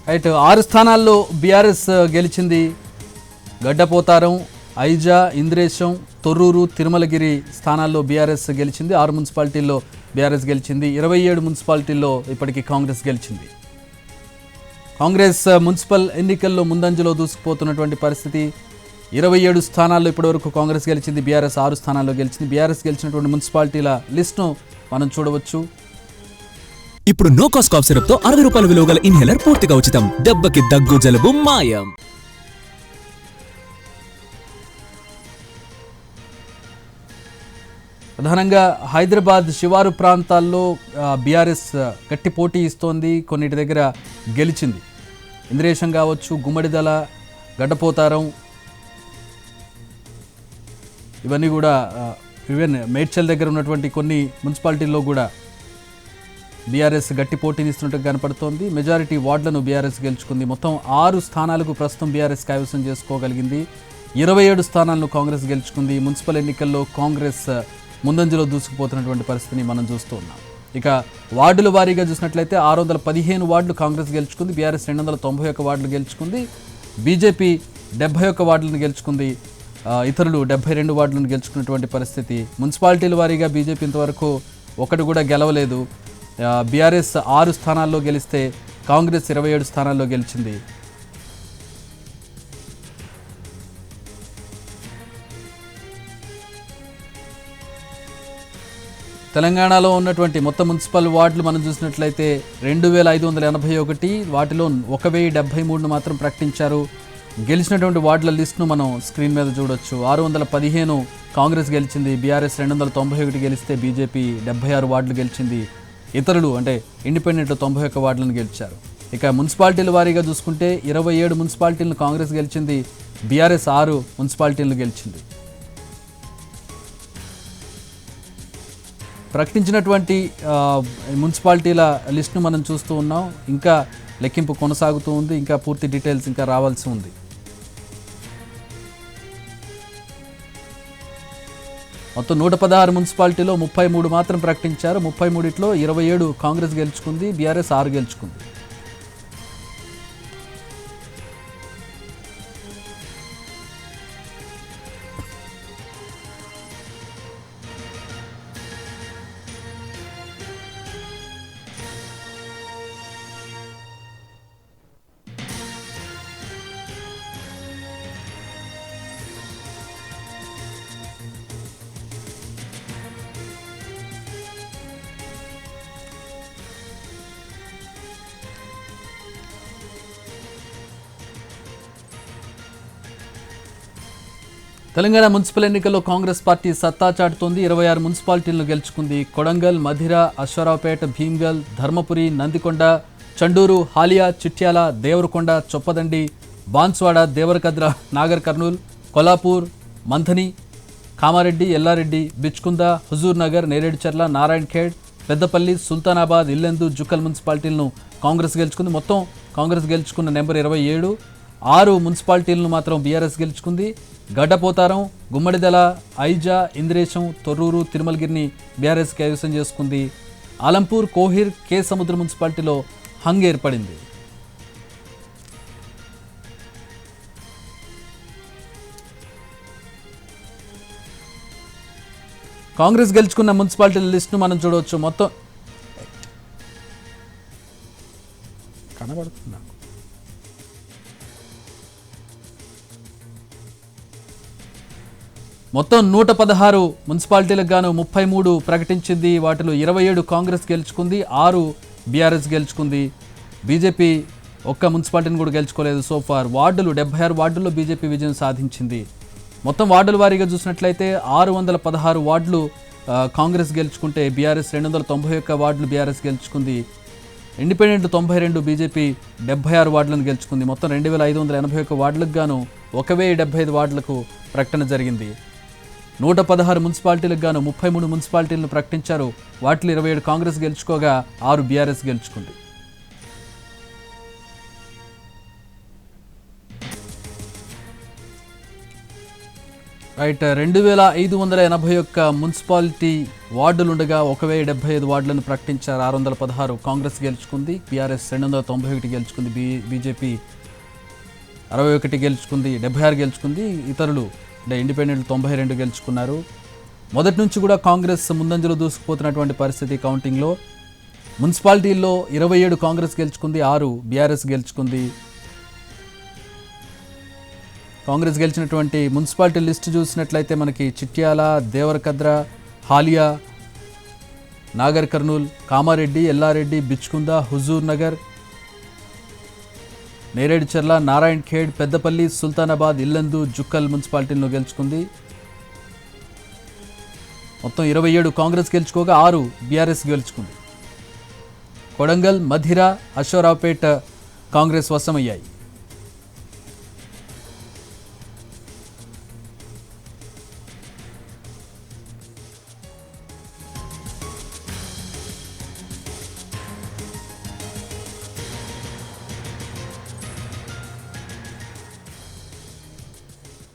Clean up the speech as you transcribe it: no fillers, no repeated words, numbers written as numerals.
Right 6 స్థానాల్లో BRS గెలిచింది. గడ్డపోతారం, ఐజా, ఇంద్రేశం, తొర్రూరు, తిరుమలగిరి స్థానాల్లో బీఆర్ఎస్ గెలిచింది. 6 మున్సిపాలిటీల్లో బీఆర్ఎస్ గెలిచింది. 27 మున్సిపాలిటీల్లో ఇప్పటికీ కాంగ్రెస్ గెలిచింది. కాంగ్రెస్ మున్సిపల్ ఎన్నికల్లో ముందంజలో దూసుకుపోతున్నటువంటి పరిస్థితి. 27 స్థానాల్లో ఇప్పటివరకు కాంగ్రెస్ గెలిచింది. బీఆర్ఎస్ 6 స్థానాల్లో గెలిచింది. బీఆర్ఎస్ గెలిచినటువంటి మున్సిపాలిటీల లిస్టును మనం చూడవచ్చు. ఇప్పుడు నో కాస్ట్ కాఫ్ సిరప్ తో 60 రూపాయల విలువ గల ఇన్హేలర్ పూర్తిగా ఉచితం. దెబ్బకి దగ్గు జలుబు మాయం. ప్రధానంగా హైదరాబాద్ శివారు ప్రాంతాల్లో బీఆర్ఎస్ గట్టి పోటీ ఇస్తోంది. కొన్నిటి దగ్గర గెలిచింది. ఇంద్రేశం కావచ్చు, గుమ్మడిదల, గడ్డపోతారం, ఇవన్నీ కూడా ఈవెన్ మేడ్చల్ దగ్గర ఉన్నటువంటి కొన్ని మున్సిపాలిటీల్లో కూడా బీఆర్ఎస్ గట్టి పోటీని ఇస్తున్నట్టు కనపడుతోంది. మెజారిటీ వార్డులను బీఆర్ఎస్ గెలుచుకుంది. మొత్తం 6 స్థానాలకు ప్రస్తుతం బీఆర్ఎస్ కైవసం చేసుకోగలిగింది. 27 స్థానాలను కాంగ్రెస్ గెలుచుకుంది. మున్సిపల్ ఎన్నికల్లో కాంగ్రెస్ ముందంజలో దూసుకుపోతున్నటువంటి పరిస్థితిని మనం చూస్తూ ఉన్నాం. ఇక వార్డుల వారీగా చూసినట్లయితే 615 వార్డులు కాంగ్రెస్ గెలుచుకుంది. బీఆర్ఎస్ 291 వార్డులు గెలుచుకుంది. బీజేపీ 71 వార్డులను గెలుచుకుంది. ఇతరులు 72 వార్డులను గెలుచుకున్నటువంటి పరిస్థితి. మున్సిపాలిటీల వారీగా బీజేపీ ఇంతవరకు ఒకటి కూడా గెలవలేదు. బీఆర్ఎస్ 6 స్థానాల్లో గెలిస్తే కాంగ్రెస్ 27 స్థానాల్లో గెలిచింది. తెలంగాణలో ఉన్నటువంటి మొత్తం మున్సిపల్ వార్డులు మనం చూసినట్లయితే 2581, వాటిలో 1073 మాత్రం ప్రకటించారు. గెలిచినటువంటి వార్డుల లిస్టును మనం స్క్రీన్ మీద చూడొచ్చు. 615 కాంగ్రెస్ గెలిచింది. బీఆర్ఎస్ 291 గెలిస్తే బీజేపీ 76 వార్డులు గెలిచింది. ఇతరులు అంటే ఇండిపెండెంట్లు 91 వార్డులను గెలిచారు. ఇక మున్సిపాలిటీల వారీగా చూసుకుంటే 27 మున్సిపాలిటీలను కాంగ్రెస్ గెలిచింది. బీఆర్ఎస్ 6 మున్సిపాలిటీలను గెలిచింది. ప్రకటించినటువంటి మున్సిపాలిటీల లిస్టును మనం చూస్తూ ఉన్నాం. ఇంకా లెక్కింపు కొనసాగుతూ ఉంది. ఇంకా పూర్తి డీటెయిల్స్ ఇంకా రావాల్సి ఉంది. మొత్తం 116 మున్సిపాలిటీలో 33 మాత్రం ప్రకటించారు. 33లో 27 కాంగ్రెస్ గెలుచుకుంది. బీఆర్ఎస్ 6 గెలుచుకుంది. తెలంగాణ మున్సిపల్ ఎన్నికల్లో కాంగ్రెస్ పార్టీ సత్తా చాటుతోంది. 26 మున్సిపాలిటీలను గెలుచుకుంది. కొడంగల్, మధిర, అశ్వరావుపేట, భీమ్గల్, ధర్మపురి, నందికొండ, చండూరు, హాలియా, చిట్యాల, దేవరకొండ, చొప్పదండి, బాన్స్వాడ, దేవరకద్ర, నాగర్ కర్నూల్, కొల్లాపూర్, మంథని, కామారెడ్డి, ఎల్లారెడ్డి, బిచ్కుంద, హుజూర్ నగర్, నేరేడుచర్ల, నారాయణఖేడ్, పెద్దపల్లి, సుల్తానాబాద్, ఇల్లెందు, జుక్కల్ మున్సిపాలిటీలను కాంగ్రెస్ గెలుచుకుంది. మొత్తం కాంగ్రెస్ గెలుచుకున్న నెంబర్ 27. 6 మున్సిపాలిటీలను మాత్రం బీఆర్ఎస్ గెలుచుకుంది. గడ్డపోతారం, గుమ్మడిదల, ఐజా, ఇంద్రేశం, తొర్రూరు, తిరుమలగిరిని బీఆర్ఎస్ కైవసం చేసుకుంది. ఆలంపూర్, కోహిర్, కే సముద్ర మున్సిపాలిటీలో హంగ్ ఏర్పడింది. కాంగ్రెస్ గెలుచుకున్న మున్సిపాలిటీల లిస్టును మనం చూడవచ్చు. మొత్తం కనబడుతుందా? మొత్తం 116 మున్సిపాలిటీలకు గాను 33 ప్రకటించింది. వాటిలో 27 కాంగ్రెస్ గెలుచుకుంది. 6 బీఆర్ఎస్ గెలుచుకుంది. బీజేపీ ఒక్క మున్సిపాలిటీని కూడా గెలుచుకోలేదు సోఫార్. వార్డులు 76 వార్డుల్లో బీజేపీ విజయం సాధించింది. మొత్తం వార్డుల వారీగా చూసినట్లయితే 616 వార్డులు కాంగ్రెస్ గెలుచుకుంటే బీఆర్ఎస్ 291 వార్డులు బీఆర్ఎస్ గెలుచుకుంది. ఇండిపెండెంట్ 92, బీజేపీ 76 వార్డులను గెలుచుకుంది. మొత్తం 2581 వార్డులకు గాను 1075 వార్డులకు ప్రకటన జరిగింది. 116 మున్సిపాలిటీలకు గాను 33 మున్సిపాలిటీలను ప్రకటించారు. వాటిలో 27 కాంగ్రెస్ గెలుచుకోగా 6 బీఆర్ఎస్ గెలుచుకుంది. రైట్ 2581 మున్సిపాలిటీ వార్డులుండగా 1075 వార్డులను ప్రకటించారు. 616 కాంగ్రెస్ గెలుచుకుంది, బీఆర్ఎస్ 291 గెలుచుకుంది, బీజేపీ 61 గెలుచుకుంది, 76 గెలుచుకుంది, ఇతరులు అంటే ఇండిపెండెంట్ 92 గెలుచుకున్నారు. మొదటి నుంచి కూడా కాంగ్రెస్ ముందంజలో దూసుకుపోతున్నటువంటి పరిస్థితి. కౌంటింగ్లో మున్సిపాలిటీల్లో 27 కాంగ్రెస్ గెలుచుకుంది, 6 బీఆర్ఎస్ గెలుచుకుంది. కాంగ్రెస్ గెలిచినటువంటి మున్సిపాలిటీ లిస్టు చూసినట్లయితే మనకి చిట్యాల, దేవరకద్ర, హాలియా, నాగర్ కర్నూల్, కామారెడ్డి, ఎల్లారెడ్డి, బిచ్కుంద, హుజూర్ నగర్, నేరేడుచర్ల, నారాయణ్ ఖేడ్, పెద్దపల్లి, సుల్తానాబాద్, ఇల్లందు, జుక్కల్ మున్సిపాలిటీలను గెలుచుకుంది. మొత్తం 27 కాంగ్రెస్ గెలుచుకోగా 6 బీఆర్ఎస్ గెలుచుకుంది. కొడంగల్, మధిర, అశ్వరావుపేట కాంగ్రెస్ వశమయ్యాయి.